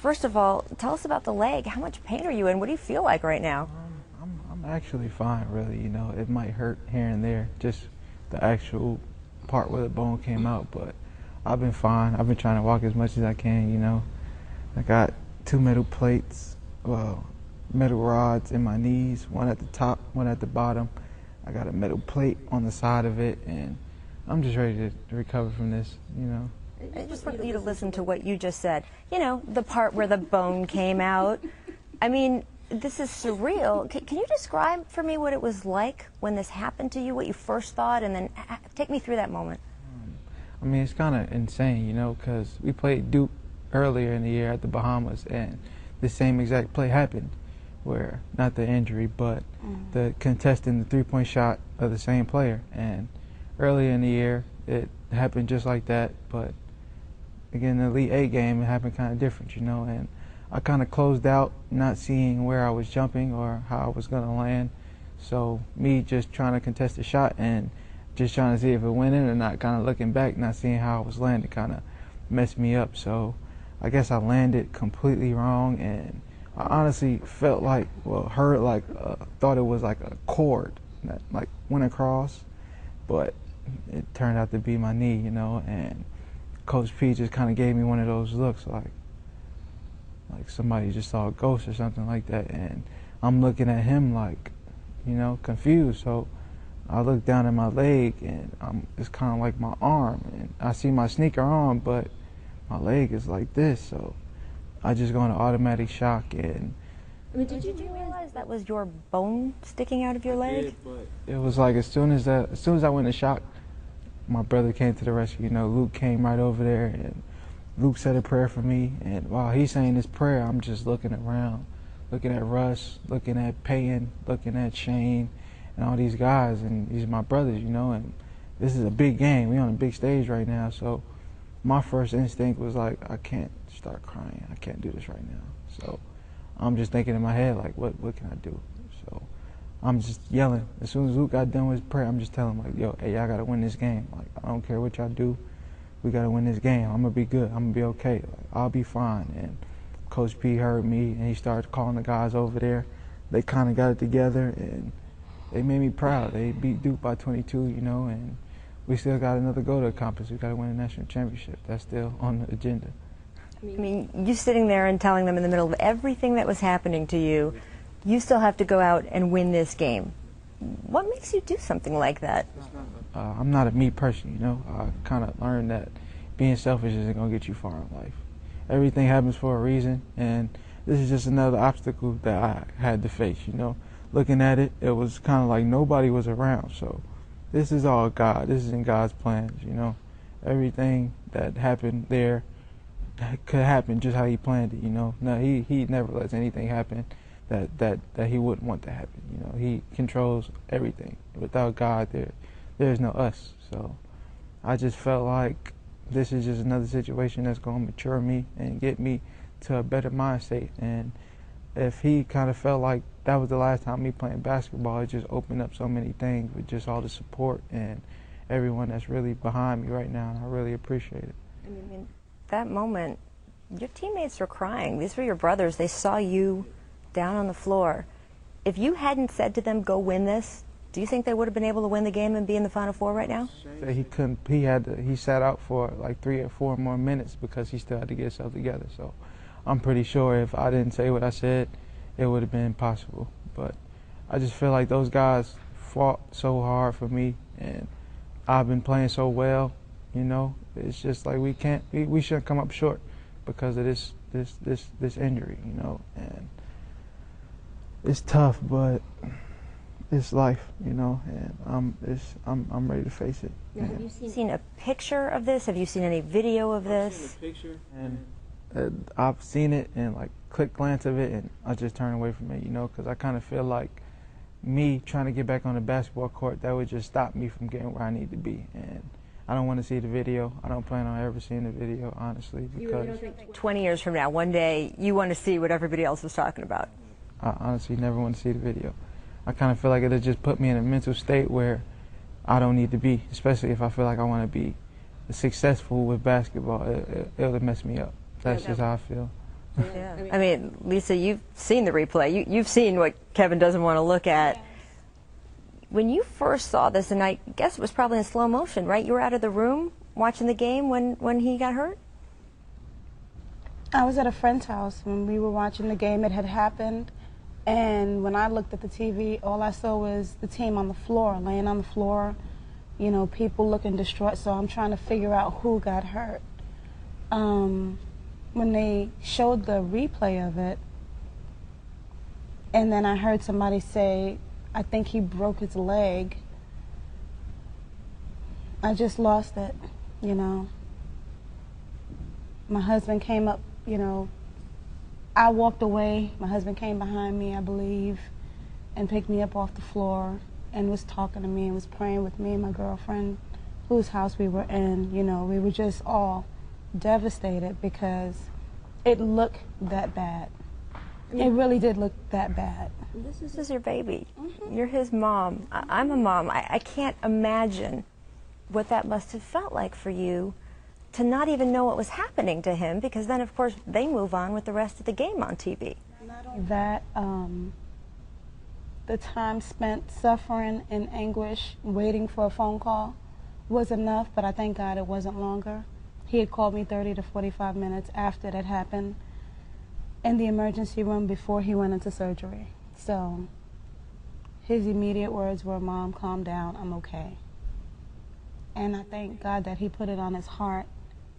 First of all, tell us about the leg. How much pain are you in? What do you feel like right now? I'm actually fine, really. You know, it might hurt here and there, just the actual part where the bone came out, but I've been fine. I've been trying to walk as much as I can, you know. I got 2 metal plates, well, metal rods in my knees, one at the top, one at the bottom. I got a metal plate on the side of it, and I'm just ready to recover from this, you know. I just want you to listen to what you just said. You know, the part where the bone came out. I mean, this is surreal. Can you describe for me what it was like when this happened to you, what you first thought, and then take me through that moment? I mean, it's kind of insane, you know, because we played Duke earlier in the year at the Bahamas, and the same exact play happened, where, not the injury, but the contesting the three-point shot of the same player. And earlier in the year, it happened just like that, but again, the Elite 8 game, it happened kind of different, you know, and I kind of closed out not seeing where I was jumping or how I was going to land. So me just trying to contest the shot and just trying to see if it went in or not, kind of looking back, not seeing how I was landing, kind of messed me up. So I guess I landed completely wrong, and I honestly felt like, well, heard like, thought it was like a cord that like went across, but it turned out to be my knee, you know, and Coach P just kind of gave me one of those looks like somebody just saw a ghost or something like that, and I'm looking at him like, you know, confused. So I look down at my leg, and it's kind of like my arm, and I see my sneaker on, but my leg is like this. So I just go into automatic shock. And I mean, did you realize that was your bone sticking out of your leg? I did, but it was like as soon as I went into shock, my brother came to the rescue. You know, Luke came right over there, and Luke said a prayer for me. And while he's saying this prayer, I'm just looking around, looking at Russ, looking at Peyton, looking at Shane, and all these guys. And these are my brothers, you know, and this is a big game. We're on a big stage right now. So my first instinct was like, I can't start crying. I can't do this right now. So I'm just thinking in my head, like, what can I do? So I'm just yelling. As soon as Luke got done with his prayer, I'm just telling him, like, yo, hey, y'all got to win this game. Like, I don't care what y'all do. We got to win this game. I'm going to be good. I'm going to be okay. Like, I'll be fine. And Coach P heard me, and he started calling the guys over there. They kind of got it together, and they made me proud. They beat Duke by 22, you know, and we still got another goal to accomplish. We got to win a national championship. That's still on the agenda. I mean, you sitting there and telling them in the middle of everything that was happening to you, you still have to go out and win this game. What makes you do something like that? I'm not a me person, you know. I kind of learned that being selfish isn't going to get you far in life. Everything happens for a reason, and this is just another obstacle that I had to face, you know. Looking at it, it was kind of like nobody was around, so this is all God. This is in God's plans, you know. Everything that happened there could happen just how he planned it, you know. No, he never lets anything happen that he wouldn't want to happen, you know. He controls everything. Without God, there's no us. So I just felt like this is just another situation that's going to mature me and get me to a better mind state. And if he kind of felt like that was the last time me playing basketball, it just opened up so many things with just all the support and everyone that's really behind me right now, and I really appreciate it. I mean, that moment, your teammates were crying. These were your brothers. They saw you down on the floor. If you hadn't said to them, go win this, do you think they would have been able to win the game and be in the Final Four right now? He couldn't. He sat out for like 3 or 4 more minutes because he still had to get himself together. So I'm pretty sure if I didn't say what I said, it would have been impossible. But I just feel like those guys fought so hard for me, and I've been playing so well, you know. It's just like we shouldn't come up short because of this injury, you know. And it's tough, but it's life, you know, and I'm ready to face it. Now, have you seen a picture of this? Have you seen any video of this? I've seen a picture, and I've seen it and like quick glance of it, and I just turn away from it, you know, because I kind of feel like me trying to get back on the basketball court, that would just stop me from getting where I need to be. And I don't want to see the video. I don't plan on ever seeing the video, honestly, because you really don't think 20 years from now, one day, you want to see what everybody else was talking about? I honestly never want to see the video. I kind of feel like it'll just put me in a mental state where I don't need to be, especially if I feel like I want to be successful with basketball. It'll mess me up. That's just how I feel. Yeah. I mean, Lisa, you've seen the replay. You've seen what Kevin doesn't want to look at. Yes. When you first saw this, and I guess it was probably in slow motion, right? You were out of the room watching the game when he got hurt? I was at a friend's house when we were watching the game. It had happened, and when I looked at the TV, all I saw was the team on the floor, laying on the floor, you know, people looking distraught. So I'm trying to figure out who got hurt. When they showed the replay of it, and then I heard somebody say, I think he broke his leg, I just lost it, you know. My husband came up, you know, I walked away. My husband came behind me, I believe, and picked me up off the floor and was talking to me and was praying with me and my girlfriend, whose house we were in. You know, we were just all devastated because it looked that bad. It really did look that bad. This is your baby. Mm-hmm. You're his mom. I'm a mom. I can't imagine what that must have felt like for you to not even know what was happening to him, because then, of course, they move on with the rest of the game on TV. Not only that, the time spent suffering in anguish, waiting for a phone call was enough, but I thank God it wasn't longer. He had called me 30 to 45 minutes after that happened in the emergency room before he went into surgery. So his immediate words were, "Mom, calm down, I'm okay." And I thank God that he put it on his heart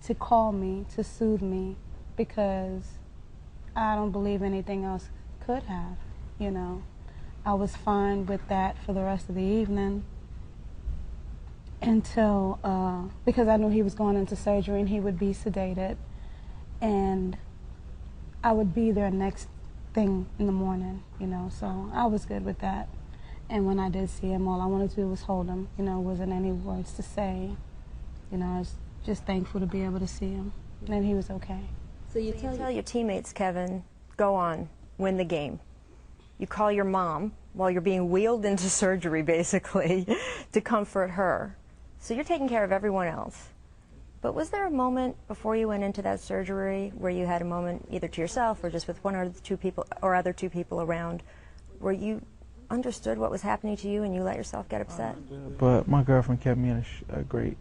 to call me, to soothe me, because I don't believe anything else could have, you know. I was fine with that for the rest of the evening until, because I knew he was going into surgery and he would be sedated, and I would be there next thing in the morning, you know, so I was good with that. And when I did see him, all I wanted to do was hold him, you know, wasn't any words to say. You know, I was just thankful to be able to see him, and he was okay. So you tell your teammates, Kevin, go on, win the game. You call your mom while you're being wheeled into surgery, basically, to comfort her. So you're taking care of everyone else. But was there a moment before you went into that surgery where you had a moment, either to yourself or just with one or two people, or other two people around, where you understood what was happening to you and you let yourself get upset? But my girlfriend kept me in a great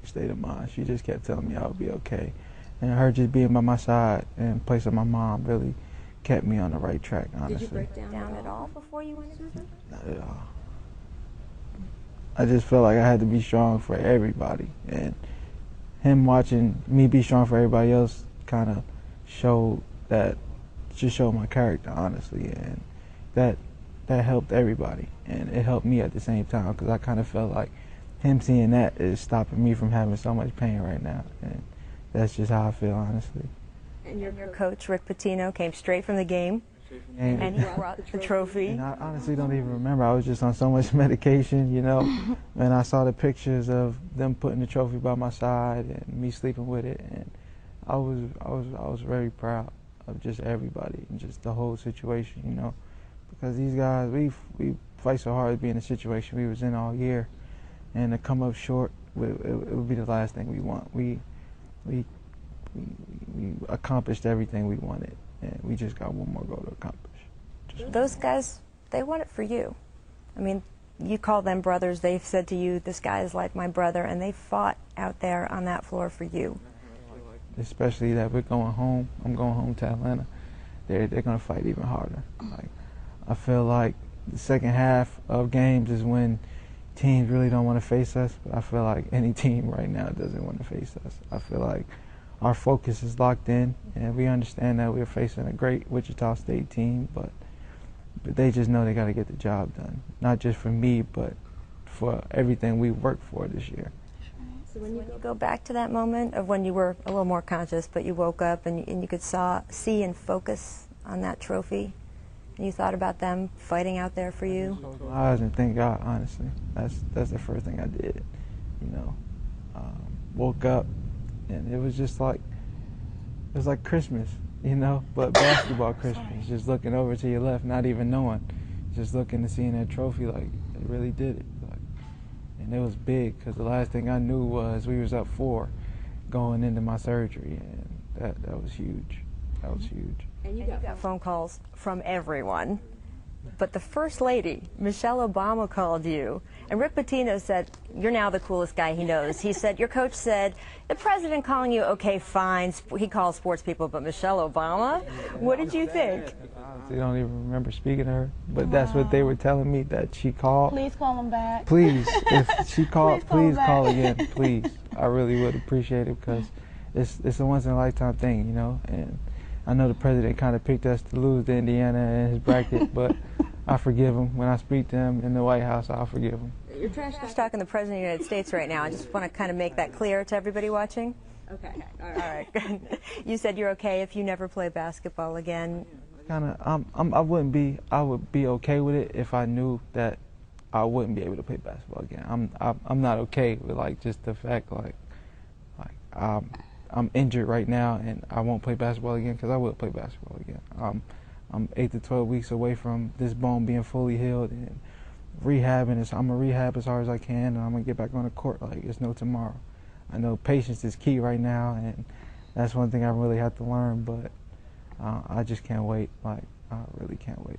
state of mind. She just kept telling me I would be okay. And her just being by my side and place of my mom really kept me on the right track, honestly. Did you break down at all before you went into surgery? Not at all. I just felt like I had to be strong for everybody. And him watching me be strong for everybody else kind of showed my character, honestly. And that helped everybody, and it helped me at the same time, because I kind of felt like him seeing that is stopping me from having so much pain right now, and that's just how I feel, honestly. And your coach, Rick Pitino, came straight from the game, and he brought the trophy. And I honestly don't even remember. I was just on so much medication, you know, and I saw the pictures of them putting the trophy by my side and me sleeping with it, and I was very proud of just everybody and just the whole situation, you know. Because these guys, we fight so hard to be in a situation we was in all year, and to come up short, it would be the last thing we want. We accomplished everything we wanted, and we just got one more goal to accomplish. Those guys, they want it for you. I mean, you call them brothers. They've said to you, "This guy is like my brother," and they fought out there on that floor for you. Especially that we're going home. I'm going home to Atlanta. They're going to fight even harder. Like, I feel like the second half of games is when teams really don't want to face us, but I feel like any team right now doesn't want to face us. I feel like our focus is locked in, and we understand that we're facing a great Wichita State team, but they just know they got to get the job done, not just for me, but for everything we worked for this year. So when you go back to that moment of when you were a little more conscious, but you woke up and you could see and focus on that trophy, and you thought about them fighting out there for you? I was and thank God, honestly. That's the first thing I did, you know. Woke up, and it was just like, it was like Christmas, you know, but basketball Christmas. Just looking over to your left, not even knowing, just looking and seeing that trophy, like, it really did it. Like, and it was big, because the last thing I knew was we was up 4 going into my surgery, and that was huge. That was huge. And you got phone calls from everyone. But the First Lady, Michelle Obama, called you. And Rick Pitino said, you're now the coolest guy he knows. He said, your coach said, the president calling you, okay, fine. He calls sports people, but Michelle Obama? What did you think? Honestly, I don't even remember speaking to her. But that's what they were telling me, that she called. Please call him back. Please, if she called, please call back. again, please. I really would appreciate it, because it's a once-in-a-lifetime thing, you know. And I know the president kind of picked us to lose to Indiana in his bracket, but I forgive him. When I speak to him in the White House, I'll forgive him. You're trash talking the President of the United States right now. I just want to kind of make that clear to everybody watching. Okay. All right. You said you're okay if you never play basketball again. I would be okay with it if I knew that I wouldn't be able to play basketball again. I'm not okay with, like, just the fact, like I'm injured right now and I won't play basketball again, because I will play basketball again. I'm 8 to 12 weeks away from this bone being fully healed and rehabbing. I'm gonna rehab as hard as I can, and I'm gonna get back on the court like it's no tomorrow. I know patience is key right now, and that's one thing I really have to learn. But I just can't wait. Like, I really can't wait.